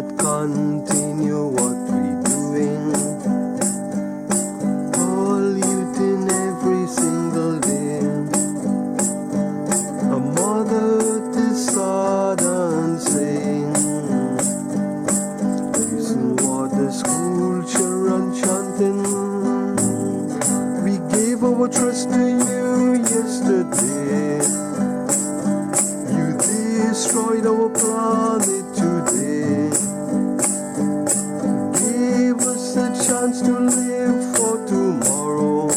cannot continue what we're doing. Polluting every single day. A mother to sudden saying, listen what the school children chanting. We gave our trust to you yesterday. You destroyed our planet today. Gave us a chance to live for tomorrow.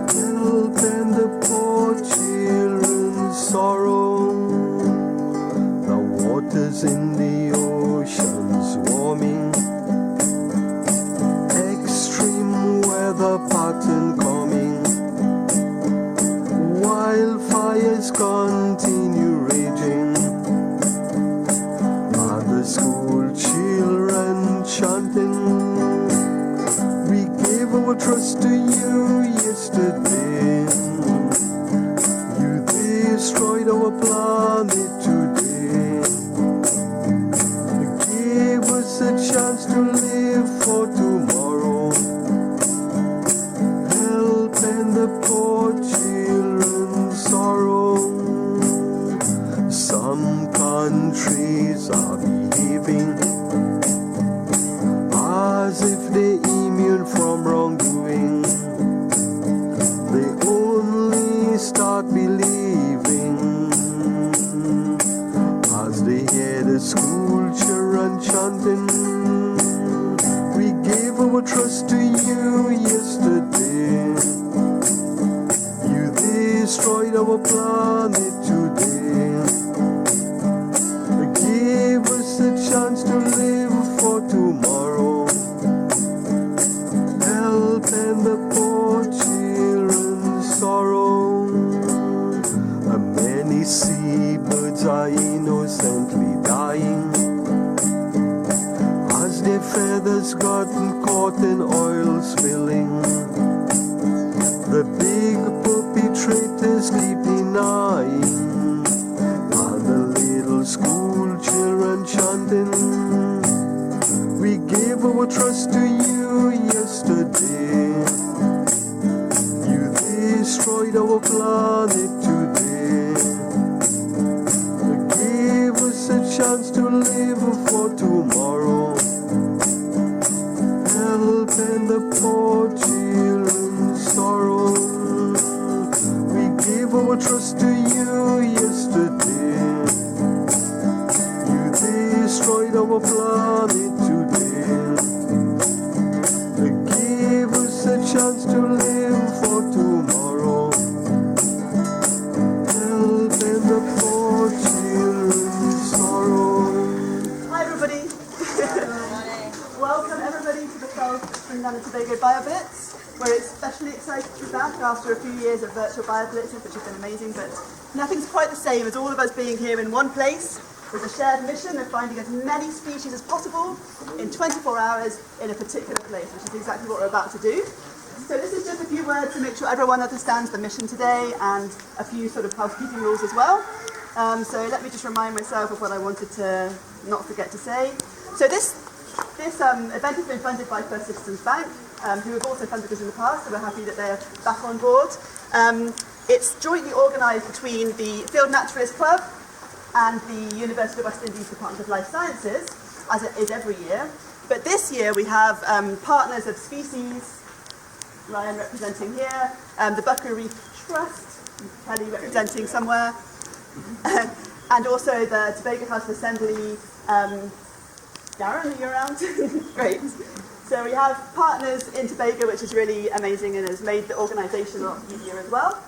Help and the poor children's sorrow. The waters in the oceans warming. Extreme weather pattern coming. Wildfires continue raging. And the school children chanting. We gave our trust to you yesterday. You destroyed our planet today. You gave us a chance to live for tomorrow. Help and the poor children's sorrow. Some countries are behaving as if they're immune from wrongdoing. They only start believing as they hear the school children chanting. We gave our trust to you yesterday. You destroyed our planet today. Gave us a chance to live for tomorrow. Help and the poor children's sorrow. Many seabirds are innocently dying as their feathers gotten caught in oil spilling. The big perpetrators keep denying. And the little school children chanting. We gave our trust to you yesterday. You destroyed our planet today. You gave us a chance to live for tomorrow. Help and the poor children's sorrow. We gave our trust to you yesterday. You destroyed our planet today. You gave us a chance to live for tomorrow. Help and the poor children's sorrow. Hi everybody. Welcome everybody to the 12th Trinidad and Tobago Bioblitz. We're especially excited to be back after a few years of virtual Bioblitzes, which has been amazing, but nothing's quite the same as all of us being here in one place with a shared mission of finding as many species as possible in 24 hours in a particular place, which is exactly what we're about to do. So this is just a few words to make sure everyone understands the mission today and a few sort of housekeeping rules as well. So let me just remind myself of what I wanted to not forget to say. So this event has been funded by First Citizens Bank, who have also funded us in the past, so we're happy that they're back on board. It's jointly organised between the Field Naturalist Club and the University of West Indies Department of Life Sciences, as it is every year. But this year we have partners of species, Ryan representing here, the Buccoo Reef Trust, Kelly representing somewhere, and also the Tobago House of Assembly. Darren, are you around? Great. So we have partners in Tobago, which is really amazing and has made the organisation a lot easier as well.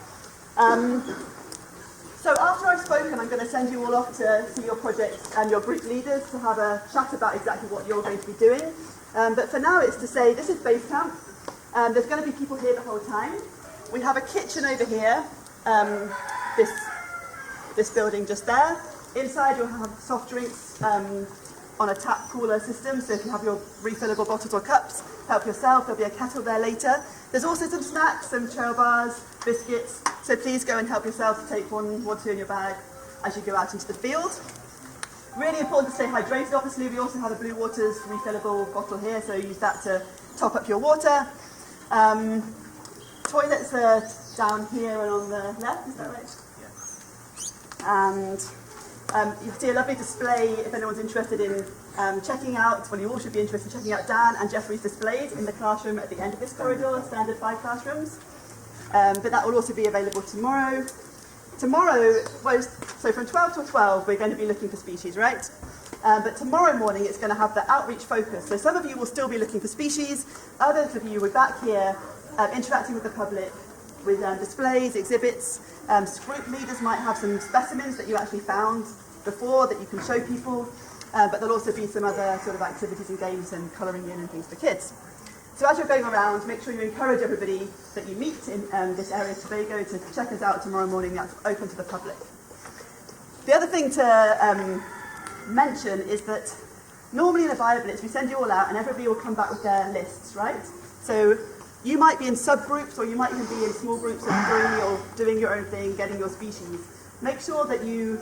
So after I've spoken, I'm going to send you all off to see your projects and your group leaders to have a chat about exactly what you're going to be doing. But for now, it's to say this is base camp. There's going to be people here the whole time. We have a kitchen over here, this building just there. Inside you'll have soft drinks on a tap cooler system, so if you have your refillable bottles or cups, help yourself. There'll be a kettle there later. There's also some snacks, some trail bars, biscuits, so please go and help yourself to take one or two in your bag as you go out into the field. Really important to stay hydrated, obviously. We also have a Blue Waters refillable bottle here, so use that to top up your water. Toilets are down here and on the left, is that right? And you can see a lovely display if anyone's interested in checking out, well, you all should be interested in checking out Dan and Jeffrey's displays in the classroom at the end of this corridor, standard 5 classrooms. But that will also be available tomorrow. Tomorrow, so from 12 till 12, we're going to be looking for species, right? But tomorrow morning, it's going to have the outreach focus. So some of you will still be looking for species. Others of you are back here interacting with the public with displays, exhibits. Group leaders might have some specimens that you actually found before that you can show people. But there'll also be some other sort of activities and games and colouring in and things for kids. So as you're going around, make sure you encourage everybody that you meet in this area of Tobago to check us out tomorrow morning. That's open to the public. The other thing to mention is that normally in a Bioblitz, we send you all out and everybody will come back with their lists, right? So you might be in subgroups or you might even be in small groups of doing your own thing, getting your species. Make sure that you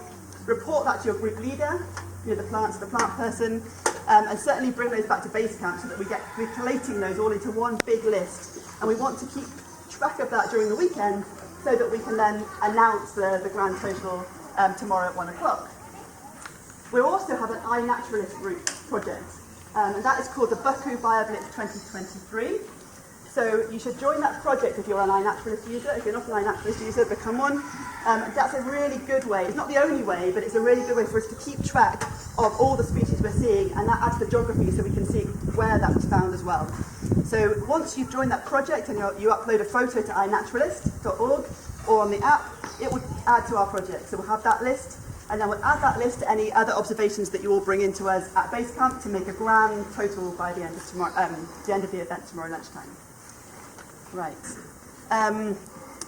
report that to your group leader, the plant person, and certainly bring those back to base camp so that we're collating those all into one big list. And we want to keep track of that during the weekend so that we can then announce the grand total tomorrow at 1 o'clock. We also have an iNaturalist group project, and that is called the Buccoo Bioblitz 2023. So you should join that project if you're an iNaturalist user. If you're not an iNaturalist user, become one. That's a really good way. It's not the only way, but it's a really good way for us to keep track of all the species we're seeing, and that adds the geography so we can see where that was found as well. So once you've joined that project and you upload a photo to iNaturalist.org or on the app, it will add to our project. So we'll have that list, and then we'll add that list to any other observations that you all bring into us at base camp to make a grand total by the end of tomorrow, the end of the event tomorrow lunchtime. Right.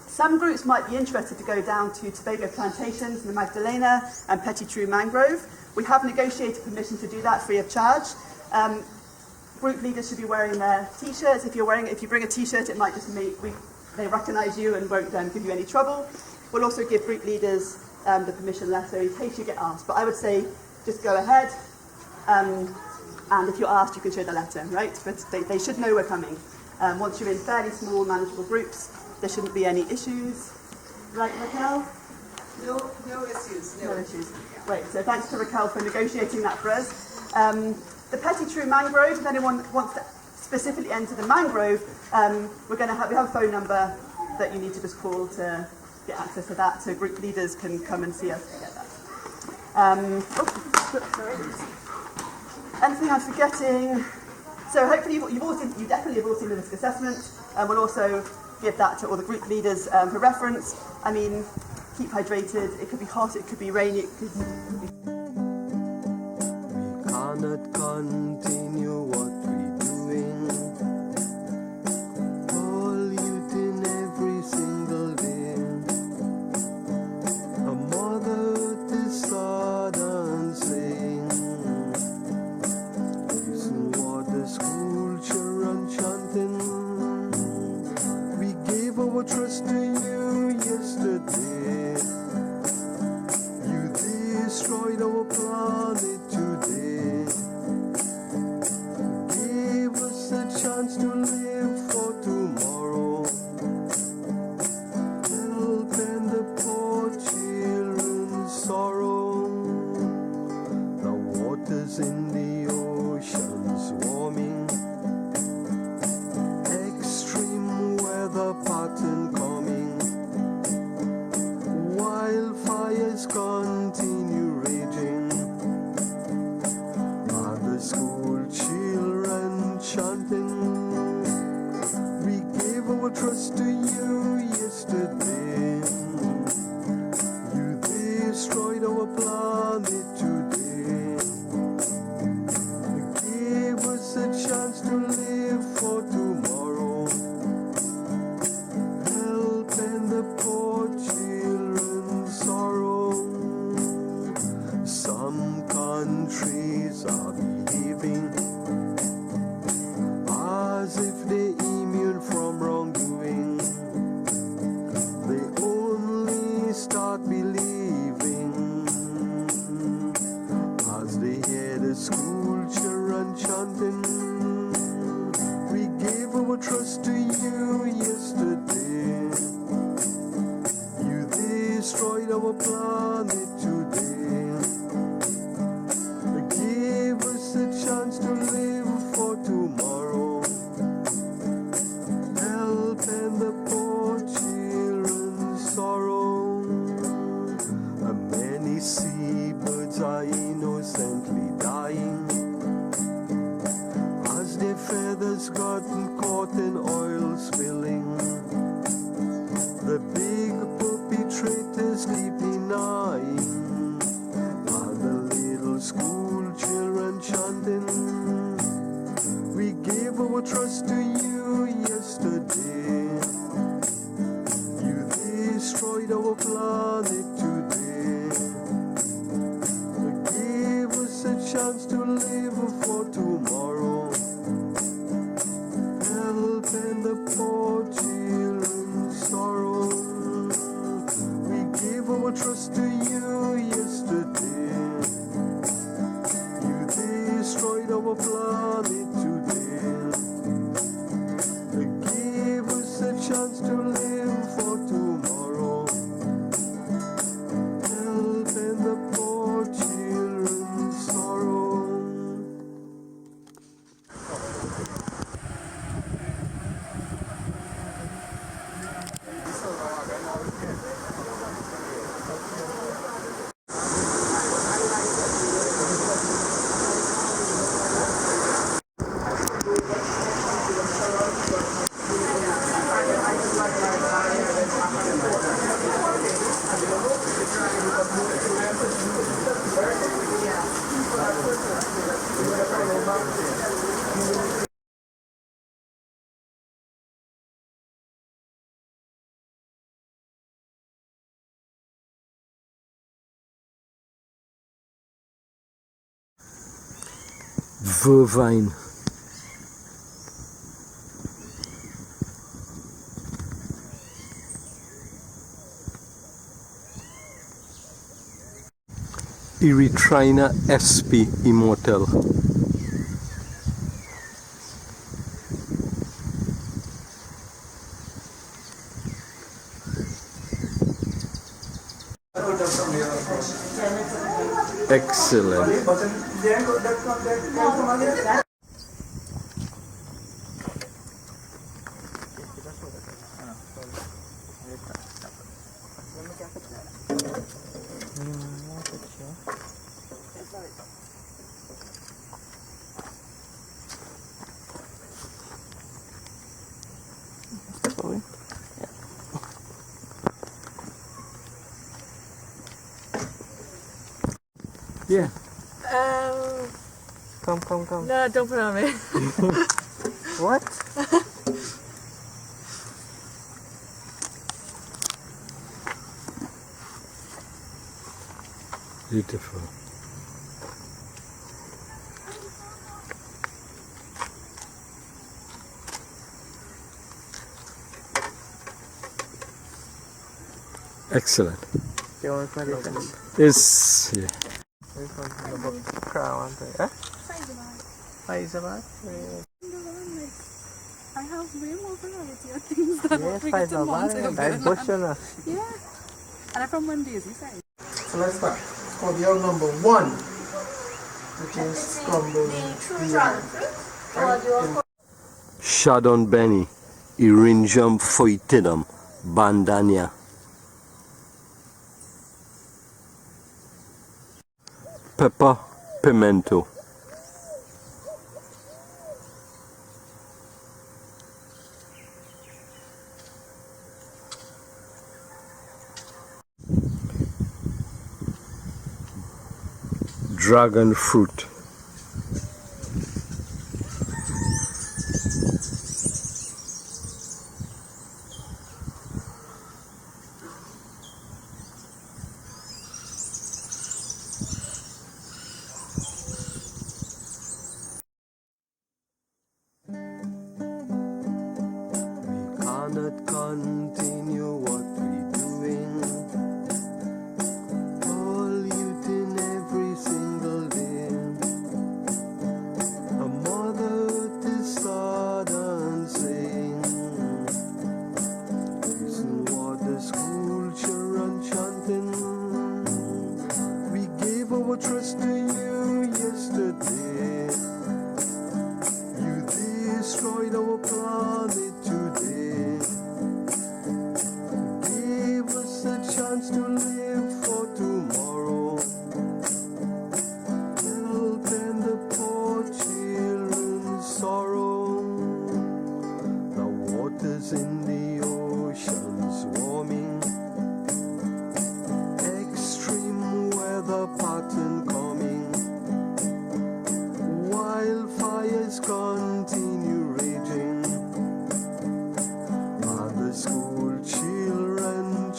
Some groups might be interested to go down to Tobago Plantations in the Magdalena and Petit Trou Mangrove. We have negotiated permission to do that free of charge. Group leaders should be wearing their t-shirts. If you bring a t-shirt, it might just make they recognise you and won't give you any trouble. We'll also give group leaders the permission letter in case you get asked. But I would say just go ahead, and if you're asked, you can show the letter, right? But they should know we're coming. Once you're in fairly small, manageable groups, there shouldn't be any issues. Right, Raquel? No issues. No issues. Great, so thanks to Raquel for negotiating that for us. The Petit Trou Mangrove, if anyone wants to specifically enter the mangrove, we have a phone number that you need to just call to get access to that, so group leaders can come and see us to get that. Sorry. Anything I'm forgetting? So hopefully you definitely have all seen the risk assessment, and we'll also give that to all the group leaders for reference. I mean, keep hydrated. It could be hot, it could be rainy, it could be... We cannot continue what we're doing. Polluting every single day. A mother to start and sing. Listen what the school children chanting. We gave our trust to you yesterday. You destroyed our planet today. Gave us a chance to live for tomorrow. Helping the poor children's sorrow. The waters in the oceans warming. Extreme weather pattern coming. Wildfires continue raging. And the school children chanting. We gave our trust to you yesterday. You destroyed our planet today. You gave us a chance to live for tomorrow. Helping the poor children's sorrow. Some countries are behaving as if they're immune from wrongdoing. our planet today. Give us a chance to live for tomorrow. Help and the poor children's sorrow. Many seabirds are innocently dying as their feathers gotten caught in oil spilling. The big perpetrators keep denying, while the little school children chanting, we gave our trust to you yesterday. You destroyed our planet today. Give us a chance to live for tomorrow. Help and the poor children's sorrow. We gave our trust to you yesterday. You destroyed our planet today. Give us a chance to live for tomorrow. Help and the poor children's sorrow. Vervine. Erythrina sp immortal. Excellent. Yeah. Come. No, don't put it on me. What? Beautiful. Excellent. It's yeah. I have way more variety of things than what we get in Mountain. Yeah. And I'm from Wendy's, you say? So let's start. For the number 1, which is crumbled yam. Chardon Benny, Eryngium foetidum, Bandania. Pepper, pimento. Dragon fruit. Cannot continue what we're doing. Polluting every single day.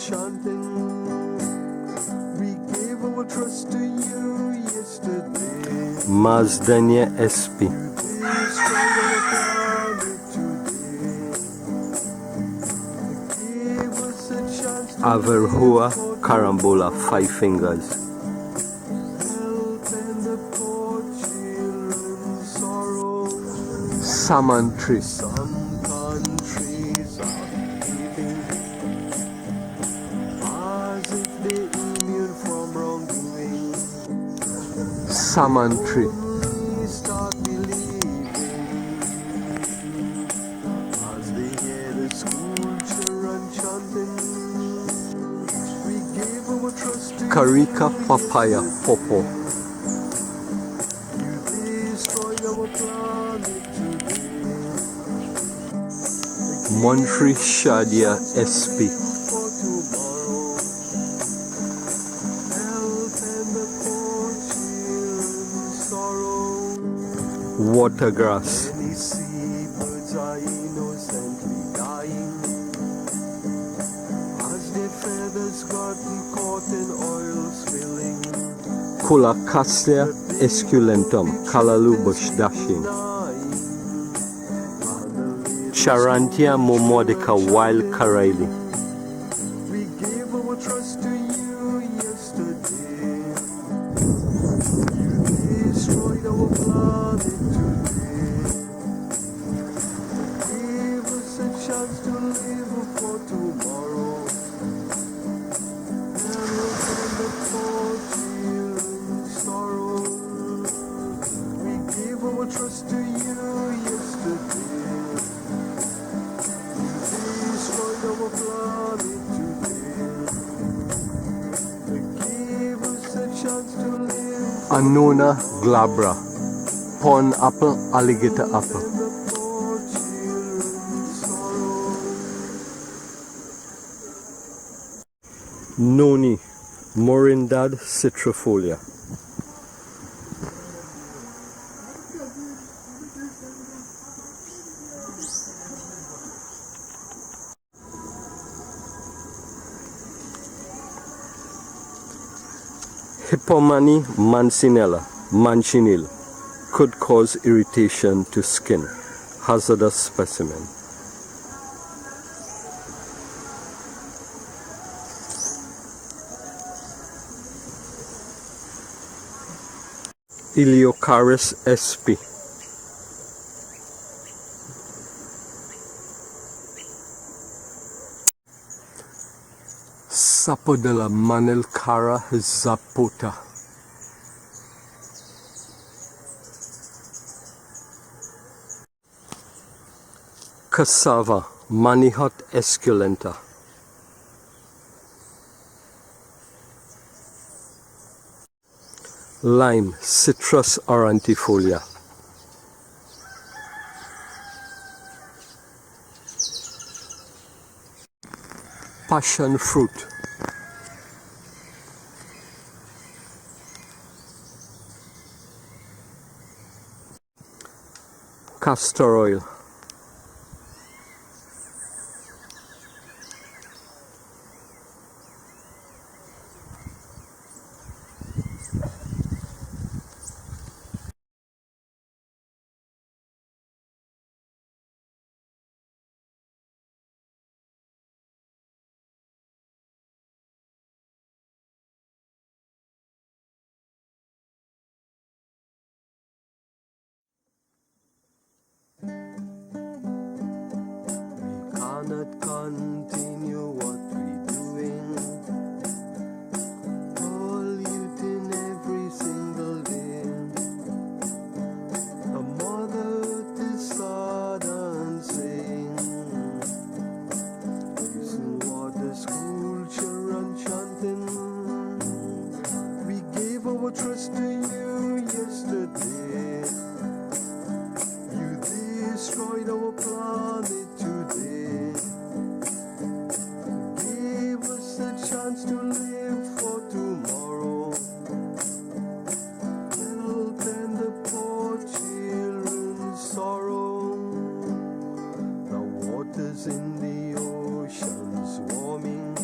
chanting. We gave our trust to you yesterday. Mazdanie SP. You destroyed our planet today. Give us a chance to Averhua live for Carambola 5 fingers. help and the poor children's sorrow. Salmon tree. Some countries are behaving as if they're immune from wrongdoing. Salmon tree. Only start believing as they hear the school children chanting. We gave our trust to Karika you papaya popo. You destroyed our planet today. Montri Shadia SP. For tomorrow, help and the poor children's sorrow. Watergrass. Many seabirds are innocently dying as their feathers gotten caught in oil spilling. Colocassia esculentum. Callaloo bush dashing. Charantia momodica wild Karaili. We gave our trust to you yesterday. You destroyed our planet today. Give us a chance to live for tomorrow. Help and the poor children's sorrow. We gave our trust to you yesterday. Destroyed our planet today. Give us a chance to live Annona glabra. Pond apple, alligator apple. and the poor children's sorrow. Noni. Morindad citrifolia. Hippomani manchinil could cause irritation to skin. Hazardous specimen. Iliocaris sp. Sapodella manilcara zapota. Cassava manihot esculenta. Lime Citrus aurantifolia. Passion fruit. Castor oil. We cannot continue what we're doing. Polluting every single day. A mother is sad and saying, listen what the school children chanting. We gave our trust to you yesterday. You destroyed our planet today. Give us a chance to live for tomorrow. Help and the poor children's sorrow. The waters in the oceans warming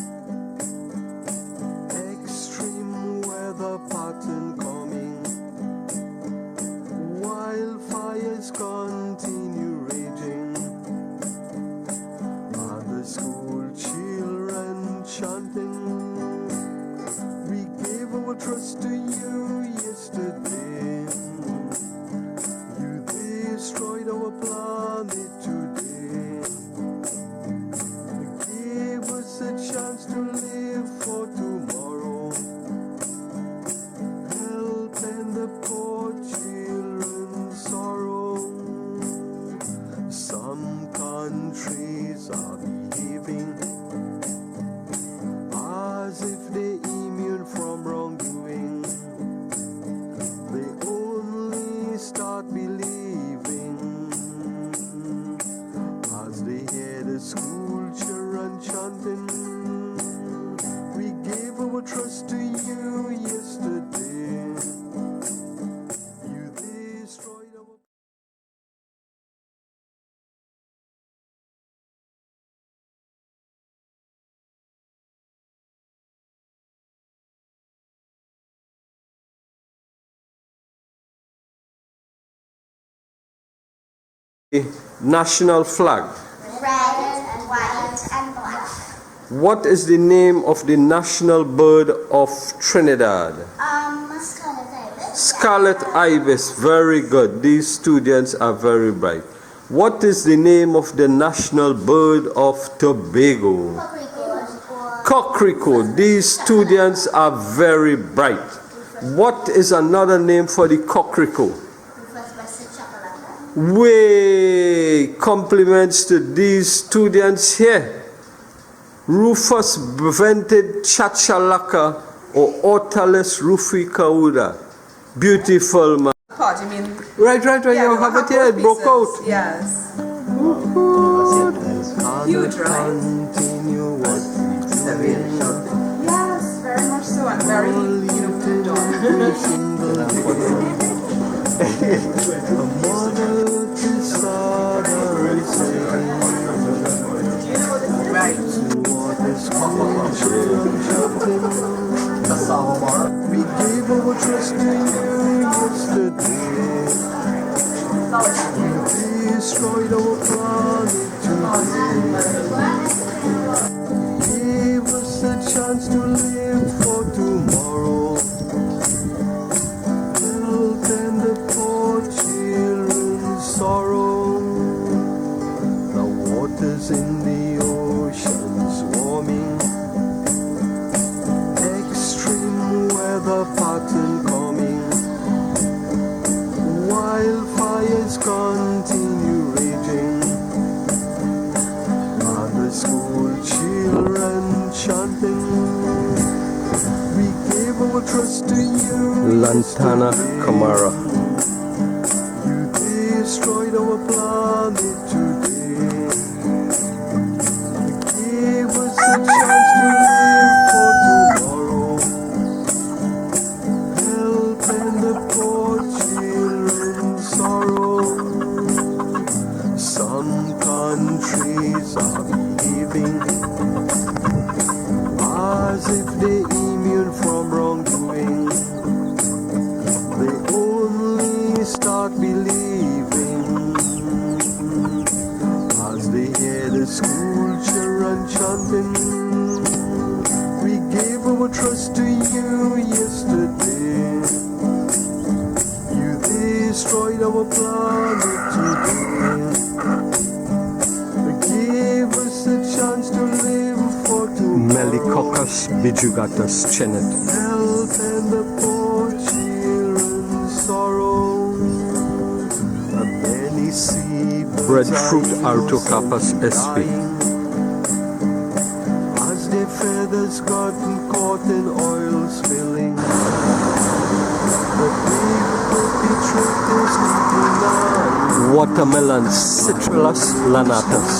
national flag? Red and white and black. What is the name of the national bird of Trinidad? Scarlet ibis. Scarlet ibis. Very good. These students are very bright. What is the name of the national bird of Tobago? Cockrico. These students are very bright. What is another name for the cockrico? Way! Compliments to these students here. Rufus vented chachalaka or Ortalis ruficauda. Beautiful man. Part, you mean? Right, you have it here, it broke out. Yes. Huge, right? Yes, very much so, and very, Right. We gave our trust to you yesterday. You destroyed our planet today. Gave us a chance to live for tomorrow. Health and the poor children's sorrow. The waters in the oceans warming. Extreme weather pattern coming. Wildfires continue raging. And the school children chanting. We gave our trust to you. Lantana yesterday. Camara. You destroyed our planet today. You gave us a chance to live for tomorrow. Help and the poor children's sorrow. Some countries are behaving as if they're immune from wrongdoing. They only start believing as they hear the school children chanting. We gave our trust to you yesterday. You destroyed our planet today. Give us a chance to live for tomorrow. Melicoccus bijugatus chenet. Help and the poor children's sorrow. And many seabirds Breadfruit Artocarpus sp. as their feathers gotten caught in oil spilling. The big cookie truck is sleeping now. Watermelon Citrus lanatus.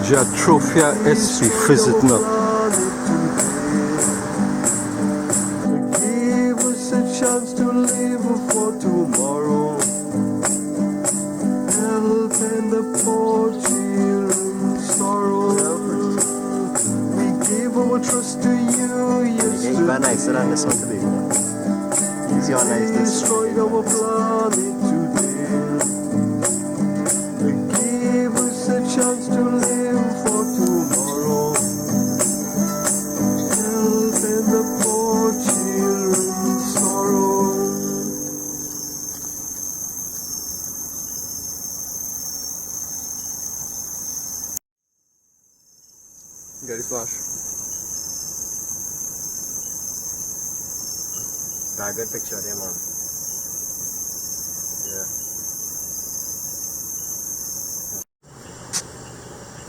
Jatrophia sp. Fizzit nut. Give us a chance to live for tomorrow. Help and the poor children's sorrow. We give our trust to you yesterday. Even nicer than this one today. Easy on nice this. Destroyed our planet today. Give us a chance to live for tomorrow. Help and the poor children's sorrow. Get it flash. That good picture there, man. Yeah.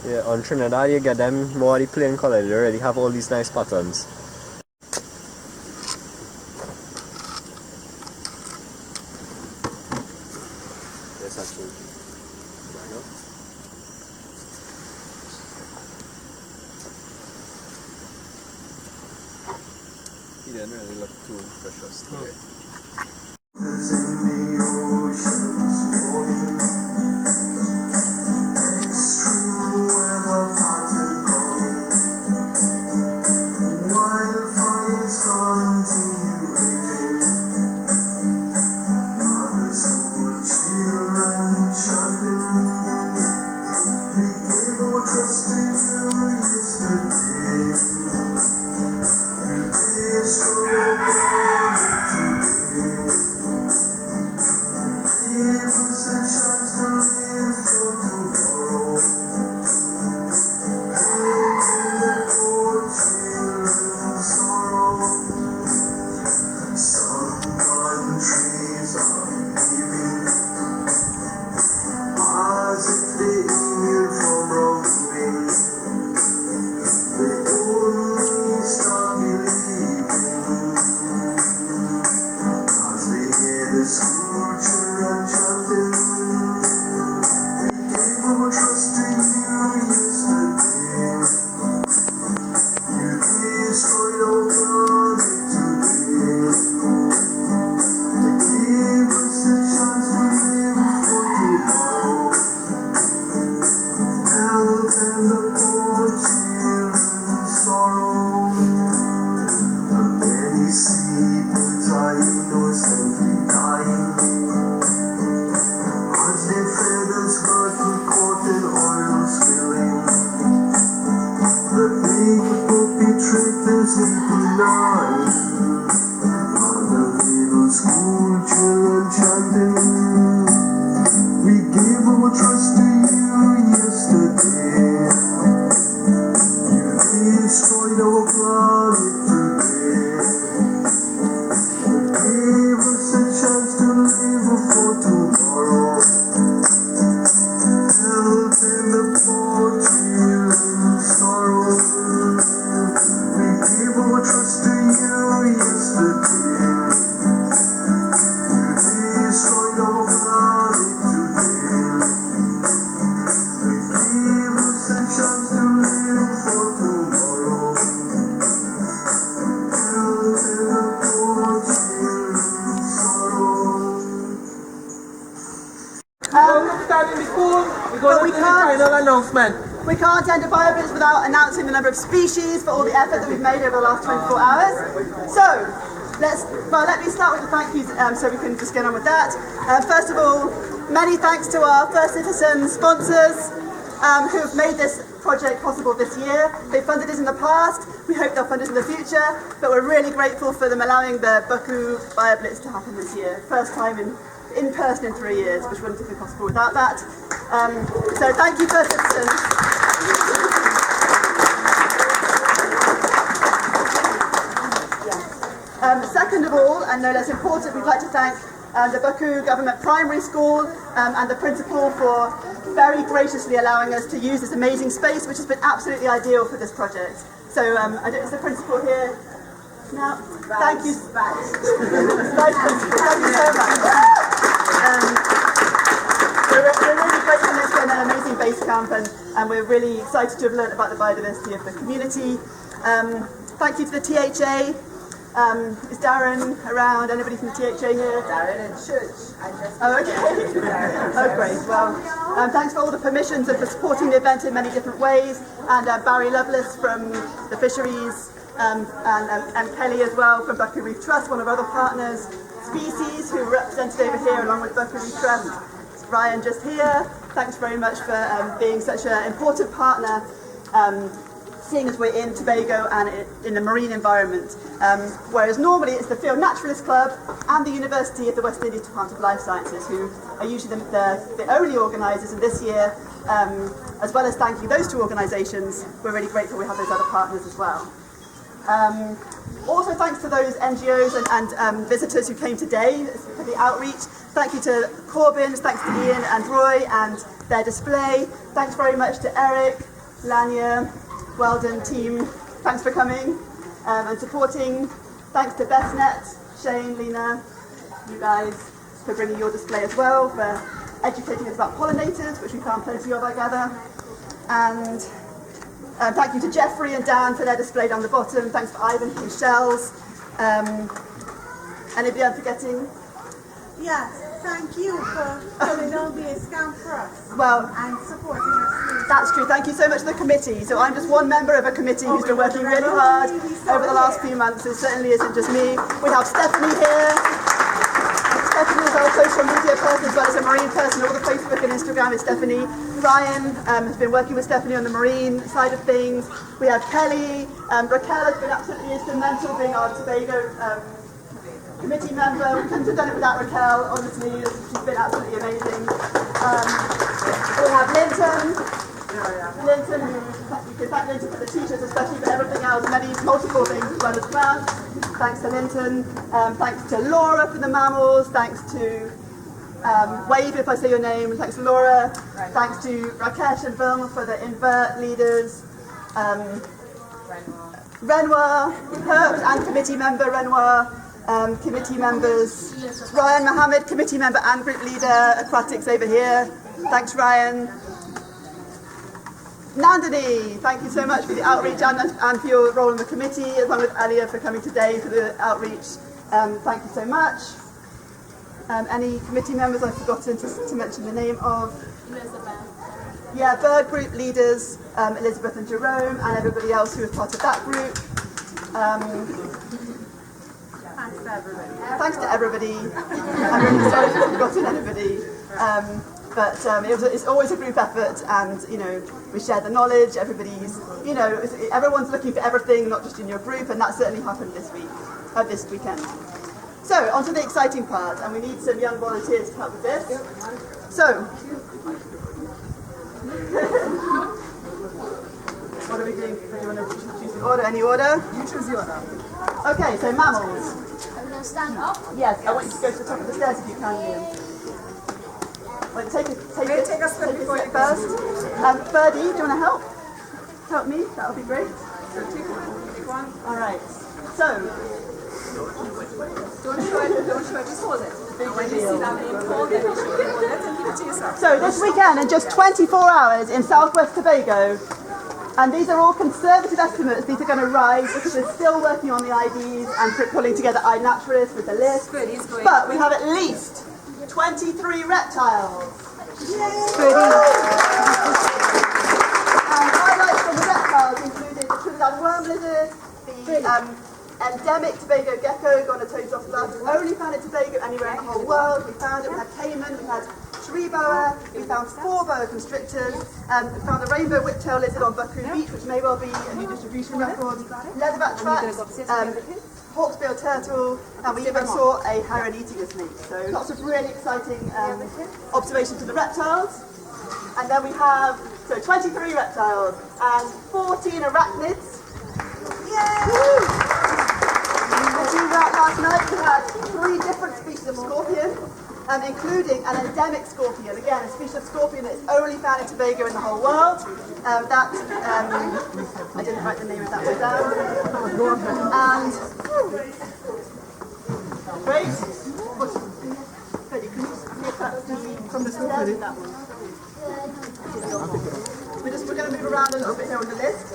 Yeah, on Trinidad you get them more the plain color. They already have all these nice patterns. Yes, actually. He didn't really look too precious today. Wildfires We can't end a Bioblitz without announcing the number of species for all the effort that we've made over the last 24 hours. So, let me start with the thank yous so we can just get on with that. First of all, many thanks to our First Citizen sponsors who have made this project possible this year. They funded us in the past, we hope they'll fund us in the future, but we're really grateful for them allowing the Buccoo Bioblitz to happen this year. First time in person in 3 years, which wouldn't have been possible without that. So thank you, First Citizens. Second of all, and no less important, we'd like to thank the Buccoo Government Primary School and the principal for very graciously allowing us to use this amazing space, which has been absolutely ideal for this project. So, is the principal here now? Thank you. Vice Principal, thank you so much. We're really grateful for this and an amazing base camp, and we're really excited to have learned about the biodiversity of the community. Thank you to the THA. Is Darren around? Anybody from the THA here? Darren in church. Oh, okay. Oh, great. Well, thanks for all the permissions and for supporting the event in many different ways. And Barry Lovelace from the Fisheries, and Kelly as well from Buccoo Reef Trust, one of our other partners. Species, who are represented over here along with Buccoo Reef Trust. Ryan just here. Thanks very much for being such an important partner. Seeing as we're in Tobago and in the marine environment, whereas normally it's the Field Naturalist Club and the University of the West Indies Department of Life Sciences who are usually the only organisers, and this year, as well as thanking those two organisations, we're really grateful we have those other partners as well. Also thanks to those NGOs and visitors who came today for the outreach. Thank you to Corbyn's, thanks to Ian and Roy and their display. Thanks very much to Eric, Lanya, Weldon team, thanks for coming and supporting. Thanks to BestNet, Shane, Lena, you guys for bringing your display as well, for educating us about pollinators, which we found plenty of, I gather. And thank you to Jeffrey and Dan for their display down the bottom. Thanks to Ivan for his shells. Anybody I'm forgetting? Yes, thank you for coming down the camp for us. Well, and supporting us. That's true. Thank you so much to the committee. So I'm just one member of a committee who's been working really hard over the last few months. It certainly isn't just me. We have Stephanie here. Stephanie is our social media person as well as a marine person. All the Facebook and Instagram is Stephanie. Ryan has been working with Stephanie on the marine side of things. We have Kelly. Raquel has been absolutely instrumental being our Tobago committee member. We couldn't have done it without Raquel, honestly. She's been absolutely amazing. We have Linton. Linton, you can thank Linton for the t-shirts especially, but everything else, multiple things as well as grants. Thanks to Linton. Thanks to Laura for the mammals. Thanks to wave if I say your name. Thanks to Laura. Thanks to Rakesh and Vilma for the invert leaders. Renoir, Herbs and committee member Renoir. Committee members Ryan Mohammed, committee member and group leader. Aquatics over here. Thanks Ryan. Nandini, thank you so much for the outreach and for your role in the committee, along with Alia for coming today for the outreach. Thank you so much. Any committee members I've forgotten to mention the name of? Elizabeth. Yeah, bird group leaders, Elizabeth and Jerome, and everybody else who was part of that group. Thanks to everybody. I'm really sorry if I've forgotten anybody. But it's always a group effort, and we share the knowledge. Everybody's, everyone's looking for everything, not just in your group, and that certainly happened this weekend. So on to the exciting part, and we need some young volunteers to help with this. So, what are we doing? Do you want to choose the order? Any order? You choose the order. Okay, so mammals. Are we going to stand up? Yes, I want you to go to the top of the stairs if you can, Liam. Wait, take a step first. Birdie, do you want to help? Help me? That would be great. All right. So. Don't show it, just hold it. When you see that name called, then you should hold it and give it to yourself. So this weekend, in just 24 hours in southwest Tobago, and these are all conservative estimates, these are going to rise because we're still working on the IDs and pulling together iNaturalist with the list. But we have at least 23 reptiles. Yay! And highlights from the reptiles included the Trinidad worm lizard, the endemic Tobago gecko, Gonatosaurus, only found in Tobago anywhere in the whole world. We found it, we had caiman, we had tree boa, we found 4 boa constrictors, we found the rainbow whiptail lizard on Buccoo Beach, which may well be a new distribution record, leatherback tracks, hawksbill turtle, and we even saw a heron-eating snake. So lots of really exciting observations of the reptiles. And then we have 23 reptiles and 14 arachnids. Yay! Last night we had 3 different species of scorpion, including an endemic scorpion. Again, a species of scorpion that is only found in Tobago in the whole world. I didn't write the name of that one down. And great. Freddie, can you see if that's from the stairs with that one? We're going to move around a little bit here on the list.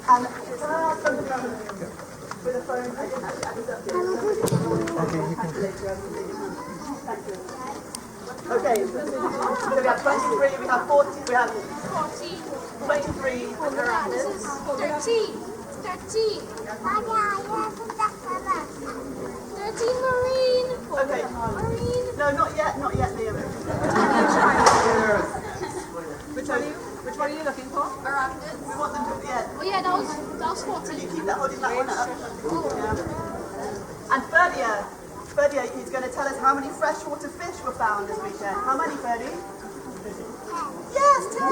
And with a phone, I didn't actually add this up. Okay, you can. Thank you. Okay, so we have 23, we have 40, we have 23 arachnids. 13 marine. Okay. Marine. No, not yet, Liam. Which one are you looking for? Arachnids. We want them to, yeah. Oh yeah, that was 14. Can you keep that holding that one up? Yeah. And Ferdia is going to tell us how many freshwater fish were found this weekend. How many, Ferdy? 10. Yes, 10!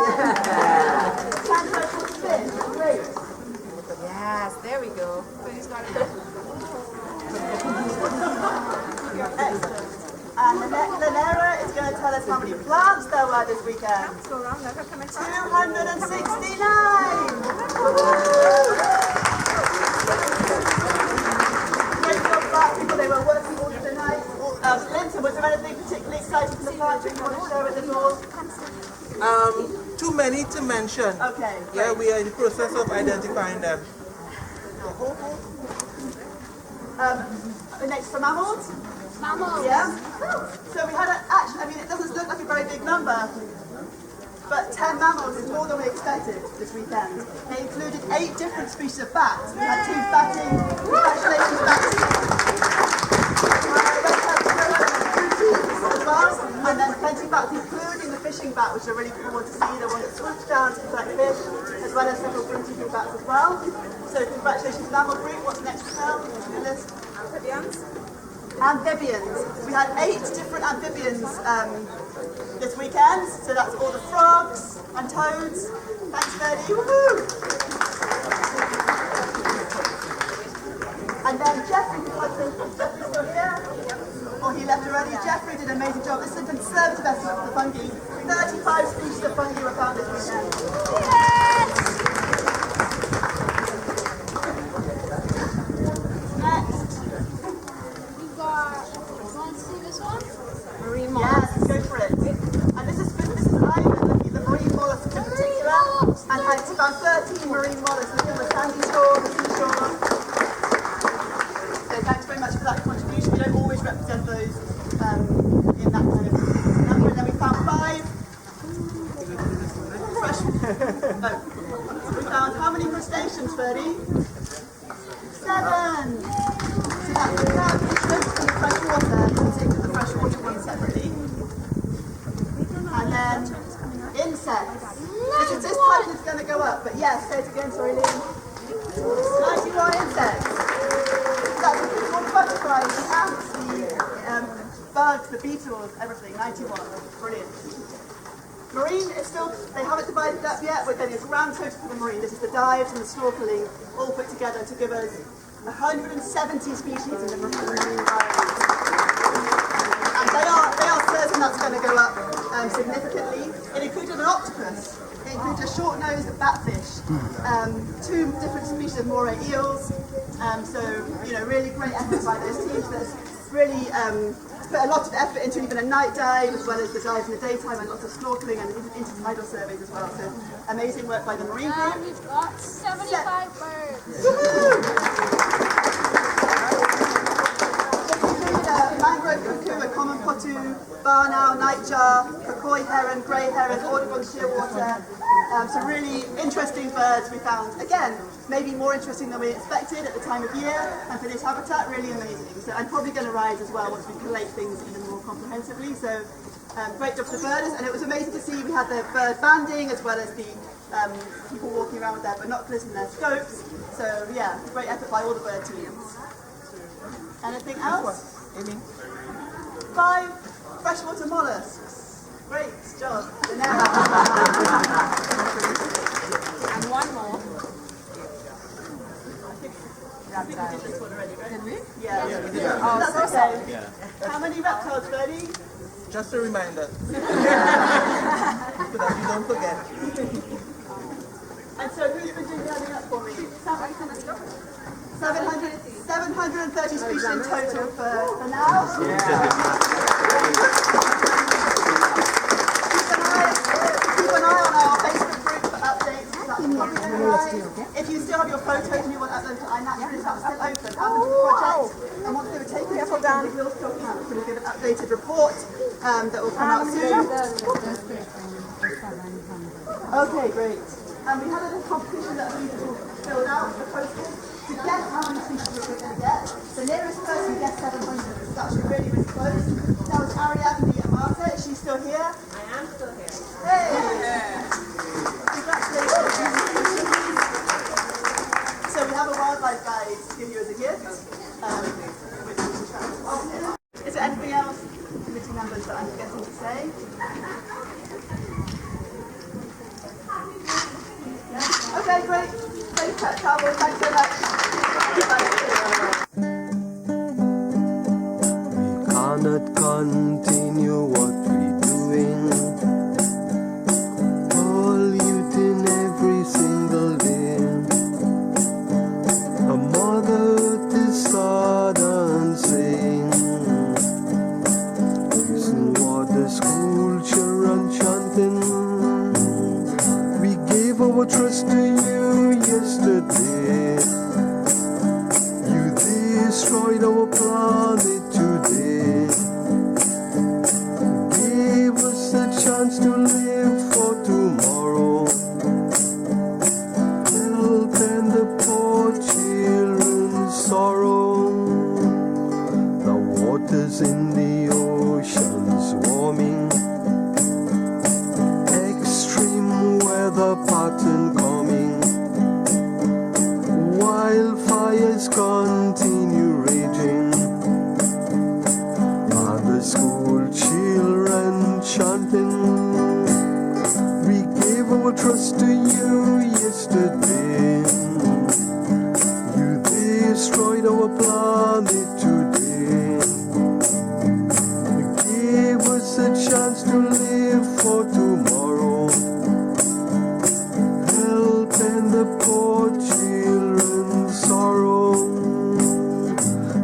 10 freshwater fish. Great. Yes, there we go. Excellent. And Lanera is going to tell us how many plants there were this weekend. 269! Great job, Black people. They were working all through the night. Linton, was there anything particularly exciting from the plant you want to share with us all? Too many to mention. Okay. Yeah, we are in the process of identifying them. Next for mammals. Mammals. Yeah. So we had it doesn't look like a very big number, but 10 mammals is more than we expected this weekend. They included 8 different species of bats. We had 2 batting. Congratulations, bats. And then plenty of bats, including the fishing bat, which are really cool to see, the one that swoops down to collect fish, as well as several fruity bats as well. So congratulations, mammal group. What's next, Michelle? On your list? Amphibians. We had 8 different amphibians this weekend, so that's all the frogs and toads. Thanks, Verdi. Woohoo! And then Jeffrey, Jeffrey's still here? Or he left already? Jeffrey did an amazing job. This is a conservative estimate for the fungi. 35 species of fungi were found this weekend. Yes! Next. We've got, want to see this one? Marine Yes, go for it. And this is Ivan looking at the marine mollusks in particular. And it's about 13 marine mollusks looking at the sandy shore, the seashore. So thanks very much for that contribution. We don't always represent those in that kind of number. And then we found 5 fresh. No. We found how many crustaceans, Ferdy? 7. So that's fish in the fresh water. We'll take the freshwater one separately. And then insects. This type is going to go up, but yes, say it again, sorry, Liam. 91 insects. That's all the butterflies, the ants, the bugs, the beetles, everything. 91. Brilliant. Marine is still, they haven't divided up yet. We're getting a grand total for the marine. This is the dives and the snorkeling all put together to give us 170 species in the marine environment. And they are certain that's going to go up significantly. It included an octopus. It included a short-nosed batfish, 2 different species of moray eels. So, you know, really great effort by those teams. There's really put a lot of effort into even a night dive, as well as the dives in the daytime, and lots of snorkeling and intertidal surveys as well. So, amazing work by the marine group. And we've got 75 birds. Mangrove cuckoo, a common potu, barn owl, nightjar, krakoi heron, grey heron, Audubon shearwater. Some really interesting birds we found. Again, maybe more interesting than we expected at the time of year, and for this habitat, really amazing. So, and probably going to rise as well once we collate things even more comprehensively. So, great job to the birders, and it was amazing to see we had the bird banding as well as the people walking around with their binoculars and their scopes. So, yeah, great effort by all the bird teams. Anything else? 5 freshwater mollusks. Great job. And one more. I think we did this one already, right? Did we? Yeah. Oh, That's okay. How many reptiles, Freddie? Just a reminder. So that you don't forget. And so who's been doing the adding up for me? 730 species in total for now. Keep an eye on our Facebook group for updates. If you still have your photos and you want to upload to iNaturalist, that's still open under the project. And once they were taken, we will still count. So we'll give an updated report that will come out soon. Okay, great. And we had a little competition that people filled out the posters to guess how many species we're going to get. The nearest person guessed 700. It's actually really, really close. That was Ariadne Amata. Is she still here? I am still here. Hey! Congratulations. So we have a wildlife guide to give you as a gift. Is there anything else, committee members, that I'm forgetting to say? Okay, great. Thanks, Cowboy. Thanks so much. We cannot continue what we're doing. Polluting every single day. A mother is sad and saying, listen what the school children chanting. We gave our trust to you yesterday. You destroyed our planet today. Gave us a chance to live for tomorrow. Help and the poor children's sorrow. The waters in the oceans warming. Extreme weather pattern coming. Wildfires continue raging. a chance to live for tomorrow. Help and the poor children's sorrow.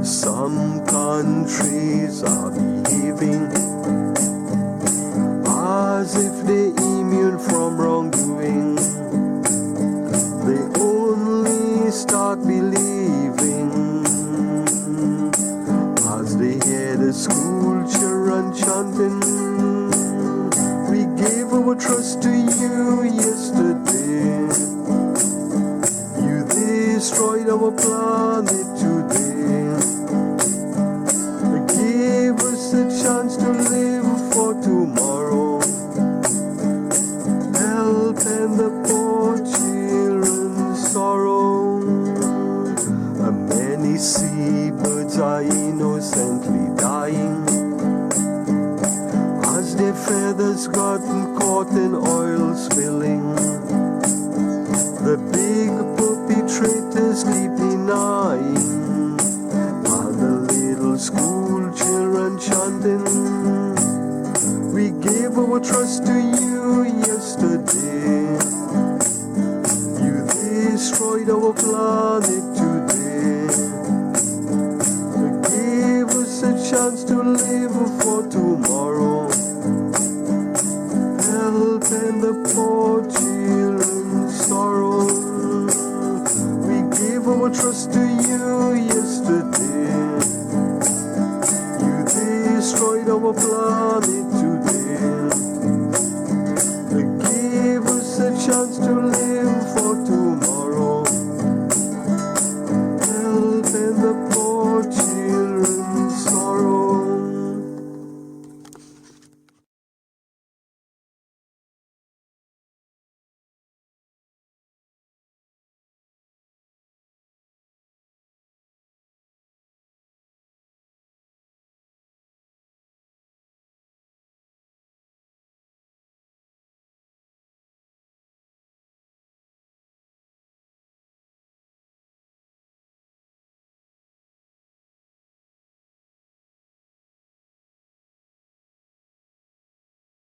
Some countries are behaving as if they're immune from wrongdoing. They only start believing as they hear the school children chanting. We gave our trust to you yesterday. You destroyed our planet today. Give us a chance to live for tomorrow. Help and the poor children's sorrow. Many seabirds are innocently dying as their feathers gotten caught in oil spilling. The big perpetrators keep denying, while the little school children chanting. We gave our trust to you yesterday. You destroyed our planet today. Give us a chance to live for tomorrow. Help and the poor children's sorrow. We gave our trust to you yesterday. You destroyed our planet today.